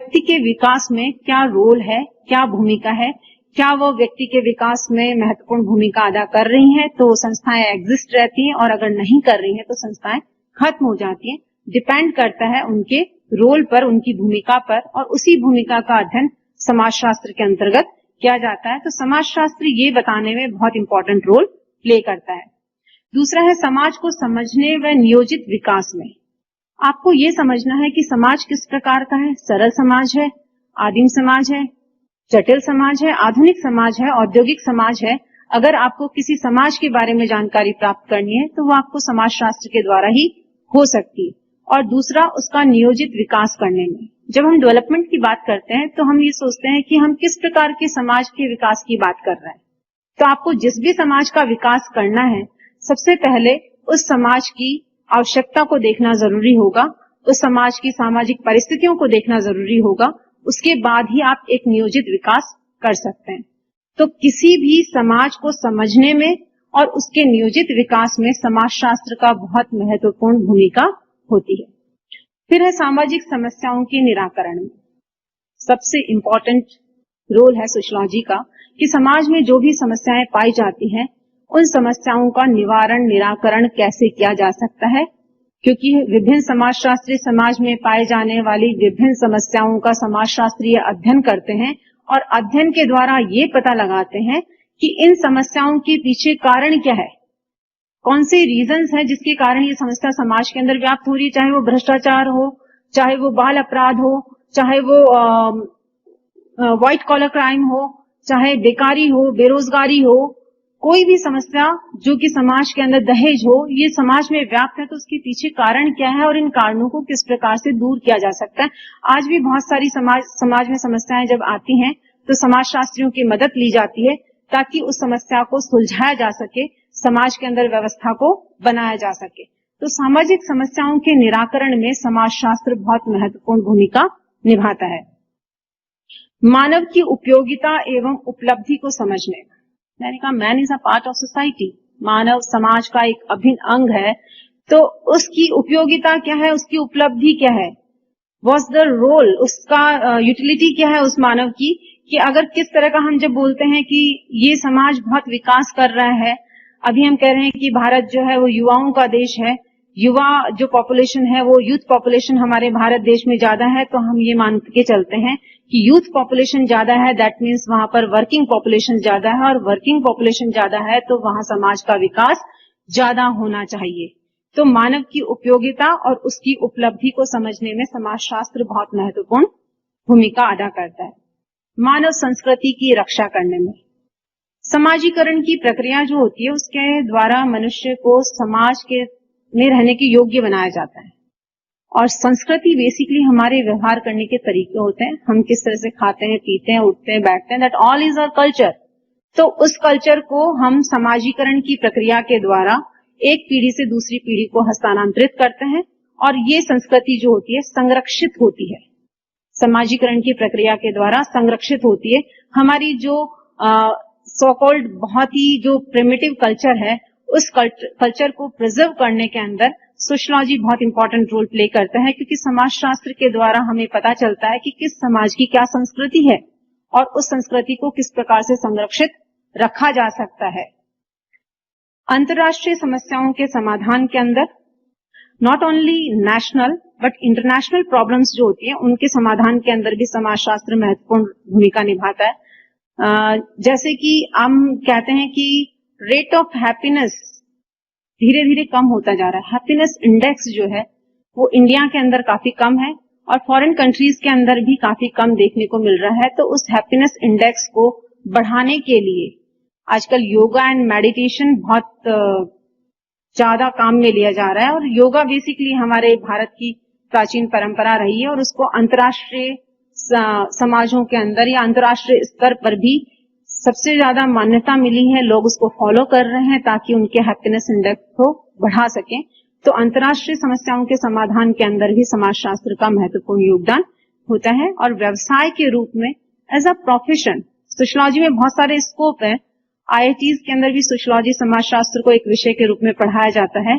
व्यक्ति के विकास में क्या रोल है, क्या भूमिका है, क्या वो व्यक्ति के विकास में महत्वपूर्ण भूमिका अदा कर रही हैं तो संस्थाएं एग्जिस्ट रहती हैं, और अगर नहीं कर रही हैं तो संस्थाएं खत्म हो जाती हैं। डिपेंड करता है उनके रोल पर, उनकी भूमिका पर, और उसी भूमिका का अध्ययन समाजशास्त्र के अंतर्गत किया जाता है। तो समाजशास्त्र ये बताने में बहुत इंपॉर्टेंट रोल प्ले करता है। दूसरा है समाज को समझने व नियोजित विकास में। आपको ये समझना है कि समाज किस प्रकार का है। सरल समाज है, आदिम समाज है, जटिल समाज है, आधुनिक समाज है, औद्योगिक समाज है। अगर आपको किसी समाज के बारे में जानकारी प्राप्त करनी है तो वो आपको समाजशास्त्र के द्वारा ही हो सकती है। और दूसरा, उसका नियोजित विकास करने में। जब हम डेवलपमेंट की बात करते हैं तो हम ये सोचते हैं कि हम किस प्रकार के समाज के विकास की बात कर रहे हैं। तो आपको जिस भी समाज का विकास करना है, सबसे पहले उस समाज की आवश्यकता को देखना जरूरी होगा, उस समाज की सामाजिक परिस्थितियों को देखना जरूरी होगा। उसके बाद ही आप एक नियोजित विकास कर सकते हैं। तो किसी भी समाज को समझने में और उसके नियोजित विकास में समाजशास्त्र का बहुत महत्वपूर्ण भूमिका होती है। फिर है सामाजिक समस्याओं के निराकरण में। सबसे इंपॉर्टेंट रोल है सोशियोलॉजी का कि समाज में जो भी समस्याएं पाई जाती हैं, उन समस्याओं का निवारण, निराकरण कैसे किया जा सकता है। क्योंकि विभिन्न समाजशास्त्री समाज में पाए जाने वाली विभिन्न समस्याओं का समाजशास्त्री अध्ययन करते हैं और अध्ययन के द्वारा ये पता लगाते हैं कि इन समस्याओं के पीछे कारण क्या है, कौन से रीजंस हैं जिसके कारण ये समस्या समाज के अंदर व्याप्त हो रही है। चाहे वो भ्रष्टाचार हो, चाहे वो बाल अपराध हो, चाहे वो व्हाइट कॉलर क्राइम हो, चाहे बेकारी हो, बेरोजगारी हो, कोई भी समस्या जो कि समाज के अंदर, दहेज हो, ये समाज में व्याप्त है तो उसके पीछे कारण क्या है और इन कारणों को किस प्रकार से दूर किया जा सकता है। आज भी बहुत सारी समाज में समस्याएं जब आती हैं तो समाजशास्त्रियों की मदद ली जाती है ताकि उस समस्या को सुलझाया जा सके, समाज के अंदर व्यवस्था को बनाया जा सके। तो सामाजिक समस्याओं के निराकरण में समाजशास्त्र बहुत महत्वपूर्ण भूमिका निभाता है। मानव की उपयोगिता एवं उपलब्धि को समझने, मैंने कहा man is a part of society, मानव समाज का एक अभिन्न अंग है। तो उसकी उपयोगिता क्या है, उसकी उपलब्धि क्या है, व्हाट्स द रोल, उसका यूटिलिटी क्या है उस मानव की, कि अगर किस तरह का हम जब बोलते हैं कि ये समाज बहुत विकास कर रहा है, अभी हम कह रहे हैं कि भारत जो है वो युवाओं का देश है, युवा जो पॉपुलेशन है वो यूथ पॉपुलेशन हमारे भारत देश में ज्यादा है, तो हम ये मान के चलते हैं कि यूथ पॉपुलेशन ज्यादा है, दैट मीन्स वहां पर वर्किंग पॉपुलेशन ज्यादा है, और वर्किंग पॉपुलेशन ज्यादा है तो वहां समाज का विकास ज्यादा होना चाहिए। तो मानव की उपयोगिता और उसकी उपलब्धि को समझने में समाजशास्त्र बहुत महत्वपूर्ण भूमिका अदा करता है। मानव संस्कृति की रक्षा करने में, समाजीकरण की प्रक्रिया जो होती है उसके द्वारा मनुष्य को समाज के में रहने के योग्य बनाया जाता है। और संस्कृति बेसिकली हमारे व्यवहार करने के तरीके होते हैं, हम किस तरह से खाते हैं, पीते हैं, उठते हैं, बैठते हैं, that all is our culture. तो उस कल्चर को हम समाजीकरण की प्रक्रिया के द्वारा एक पीढ़ी से दूसरी पीढ़ी को हस्तांतरित करते हैं, और ये संस्कृति जो होती है संरक्षित होती है, समाजीकरण की प्रक्रिया के द्वारा संरक्षित होती है। हमारी जो सो कॉल्ड बहुत ही जो प्रिमिटिव कल्चर है, उस कल्चर को प्रिजर्व करने के अंदर सोशियोलॉजी बहुत इंपॉर्टेंट रोल प्ले करता है, क्योंकि समाजशास्त्र के द्वारा हमें पता चलता है कि किस समाज की क्या संस्कृति है और उस संस्कृति को किस प्रकार से संरक्षित रखा जा सकता है। अंतर्राष्ट्रीय समस्याओं के समाधान के अंदर not only national but international problems जो होती है उनके समाधान के अंदर भी समाजशास्त्र महत्वपूर्ण भूमिका निभाता है। जैसे कि हम कहते हैं कि रेट ऑफ हैप्पीनेस धीरे धीरे कम होता जा रहा है, हैप्पीनेस इंडेक्स जो है वो इंडिया के अंदर काफी कम है और फॉरेन कंट्रीज के अंदर भी काफी कम देखने को मिल रहा है। तो उस हैप्पीनेस इंडेक्स को बढ़ाने के लिए आजकल योगा एंड मेडिटेशन बहुत ज्यादा काम में लिया जा रहा है, और योगा बेसिकली हमारे भारत की प्राचीन परंपरा रही है और उसको अंतर्राष्ट्रीय समाजों के अंदर या अंतर्राष्ट्रीय स्तर पर भी सबसे ज्यादा मान्यता मिली है, लोग उसको फॉलो कर रहे हैं ताकि उनके हैप्पीनेस इंडेक्स को बढ़ा सकें। तो अंतर्राष्ट्रीय समस्याओं के समाधान के अंदर भी समाजशास्त्र का महत्वपूर्ण योगदान होता है। और व्यवसाय के रूप में एज अ प्रोफेशन सोशियोलॉजी में बहुत सारे स्कोप है। आईआईटीज के अंदर भी सोशियोलॉजी समाजशास्त्र को एक विषय के रूप में पढ़ाया जाता है।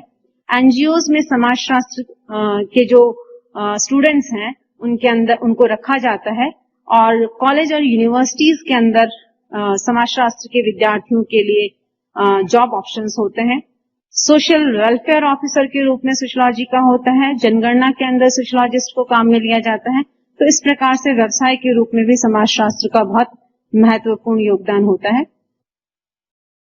एनजीओज में समाजशास्त्र के जो स्टूडेंट्स हैं उनके अंदर उनको रखा जाता है और कॉलेज और यूनिवर्सिटीज के अंदर समाजशास्त्र के विद्यार्थियों के लिए जॉब ऑप्शंस होते हैं। सोशल वेलफेयर ऑफिसर के रूप में सोशियोलॉजी का होता है। जनगणना के अंदर सोशियोलॉजिस्ट को काम में लिया जाता है। तो इस प्रकार से व्यवसाय के रूप में भी समाजशास्त्र का बहुत महत्वपूर्ण योगदान होता है।